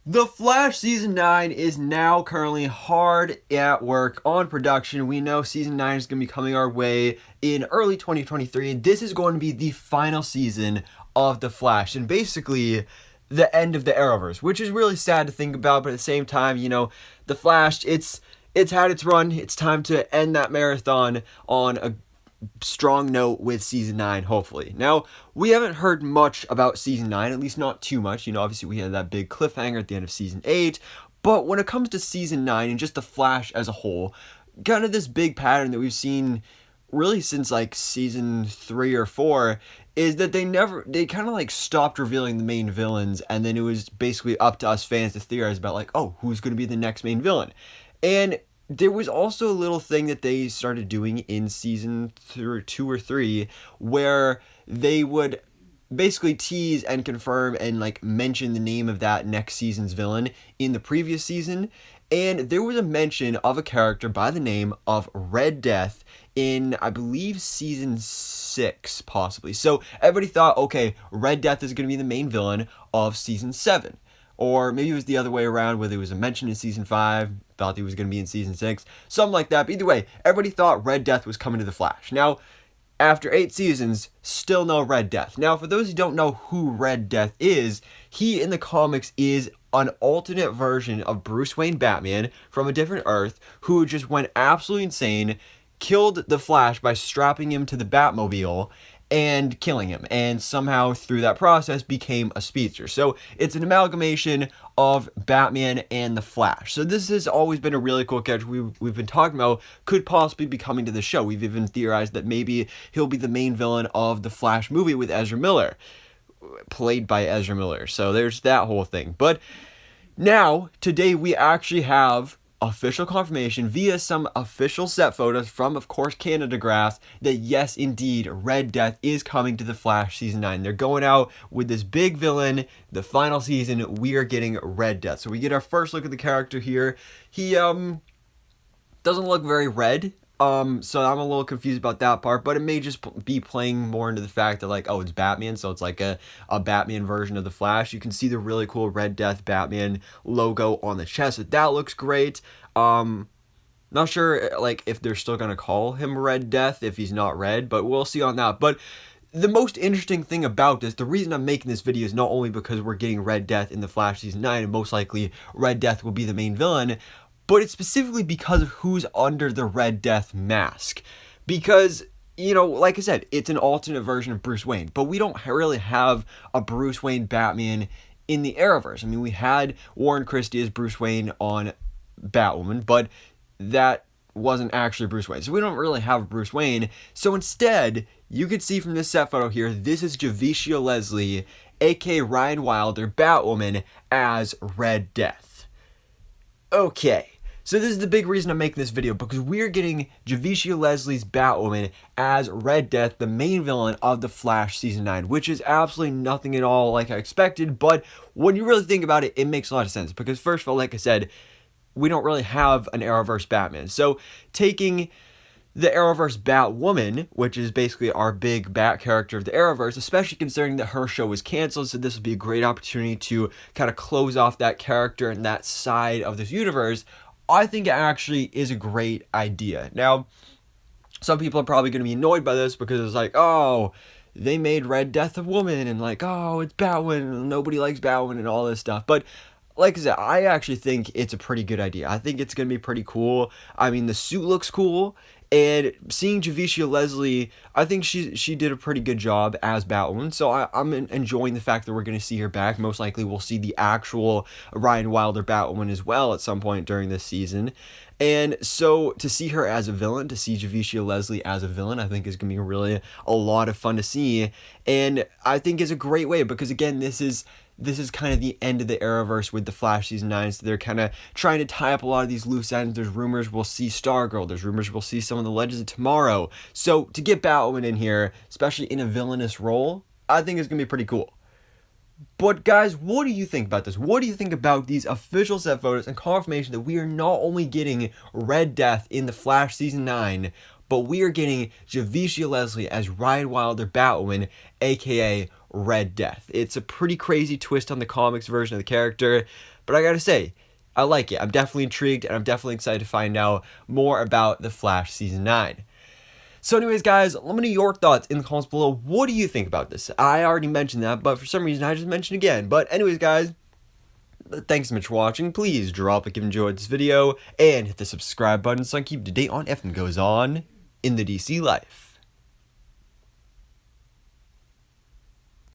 The Flash Season 9 is now currently hard at work on production. We know Season 9 is going to be coming our way in early 2023, and this is going to be the final season of The Flash, and basically the end of the Arrowverse, which is really sad to think about, but at the same time, The Flash, it's had its run. It's time to end that marathon on a strong note with Season 9, hopefully. Now, we haven't heard much about Season 9, at least not too much. Obviously we had that big cliffhanger at the end of Season 8, but when it comes to Season 9 and just The Flash as a whole, kind of this big pattern that we've seen really since like Season 3 or 4 is that they kind of like stopped revealing the main villains, and then it was basically up to us fans to theorize about like, oh, who's going to be the next main villain. And there was also a little thing that they started doing in Season 2 or 3 where they would basically tease and confirm and like mention the name of that next season's villain in the previous season. And there was a mention of a character by the name of Red Death in, I believe, Season 6, possibly. So everybody thought, okay, Red Death is going to be the main villain of Season 7. Or maybe it was the other way around, where there was a mention in Season 5, thought he was going to be in Season 6, something like that. But either way, everybody thought Red Death was coming to The Flash. Now, after 8 seasons, still no Red Death. Now, for those who don't know who Red Death is, he in the comics is an alternate version of Bruce Wayne Batman from a different Earth who just went absolutely insane, killed the Flash by strapping him to the Batmobile and killing him, and somehow through that process became a speedster. So it's an amalgamation of Batman and the Flash. So this has always been a really cool character we've been talking about could possibly be coming to the show. We've even theorized that maybe he'll be the main villain of the Flash movie with Ezra Miller, played by Ezra Miller. So there's that whole thing. But now, today we actually have official confirmation via some official set photos from, of course, Canada Grass that yes, indeed, Red Death is coming to The Flash Season 9. They're going out with this big villain. The final season, we are getting Red Death. So we get our first look at the character here. He doesn't look very red. So I'm a little confused about that part, but it may just be playing more into the fact that like, oh, it's Batman, so it's like a Batman version of the Flash. You can see the really cool Red Death Batman logo on the chest. That looks great. Not sure like if they're still gonna call him Red Death if he's not red, but we'll see on that. But the most interesting thing about this, the reason I'm making this video is not only because we're getting Red Death in the Flash Season 9, and most likely Red Death will be the main villain, but it's specifically because of who's under the Red Death mask. Because, like I said, it's an alternate version of Bruce Wayne, but we don't really have a Bruce Wayne Batman in the Arrowverse. I mean, we had Warren Christie as Bruce Wayne on Batwoman, but that wasn't actually Bruce Wayne. So we don't really have Bruce Wayne. So instead, you could see from this set photo here, this is Javicia Leslie, aka Ryan Wilder, Batwoman, as Red Death. Okay. So this is the big reason I'm making this video, because we're getting Javicia Leslie's Batwoman as Red Death, the main villain of The Flash Season 9, which is absolutely nothing at all like I expected, but when you really think about it, it makes a lot of sense, because first of all, like I said, we don't really have an Arrowverse Batman. So taking the Arrowverse Batwoman, which is basically our big Bat character of the Arrowverse, especially considering that her show was canceled, so this would be a great opportunity to kind of close off that character and that side of this universe, I think it actually is a great idea. Now, some people are probably going to be annoyed by this because it's like, oh, they made Red Death a woman, and like, oh, it's Batwoman, and nobody likes Batwoman, and all this stuff. But like I said, I actually think it's a pretty good idea. I think it's going to be pretty cool. I mean, the suit looks cool. And seeing Javicia Leslie, I think she did a pretty good job as Batwoman. So I'm enjoying the fact that we're going to see her back. Most likely we'll see the actual Ryan Wilder Batwoman as well at some point during this season. And so to see her as a villain, to see Javicia Leslie as a villain, I think is going to be really a lot of fun to see. And I think is a great way, because again, this is kind of the end of the Arrowverse with The Flash Season 9, so they're kind of trying to tie up a lot of these loose ends. There's rumors we'll see Stargirl, there's rumors we'll see some of the Legends of Tomorrow. So to get Batwoman in here, especially in a villainous role, I think it's going to be pretty cool. But guys, what do you think about this? What do you think about these official set photos and confirmation that we are not only getting Red Death in The Flash Season 9, but we are getting Javicia Leslie as Ryan Wilder Batwoman, aka Red Death. It's a pretty crazy twist on the comics version of the character, but I gotta say, I like it. I'm definitely intrigued, and I'm definitely excited to find out more about The Flash Season 9. So anyways, guys, let me know your thoughts in the comments below. What do you think about this? I already mentioned that, but for some reason I just mentioned it again. But anyways, guys, thanks so much for watching. Please drop a like if you enjoyed this video, and hit the subscribe button so I can keep up to date on everything that goes on in the DC life.